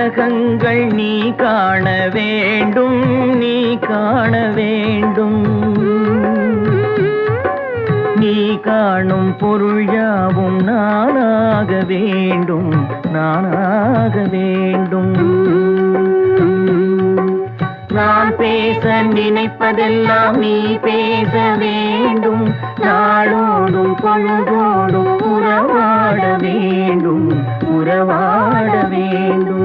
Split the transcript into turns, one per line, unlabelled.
உலகங்கள் நீ காண வேண்டும், நீ காண வேண்டும். நீ காணும் பொருள் யாவும் நானாக வேண்டும், நானாக வேண்டும். நான் பேச நினைப்பதெல்லாம் நீ பேச வேண்டும். நாளோடும் பொழுதோடும் உறவாட வேண்டும், உறவாட வேண்டும்.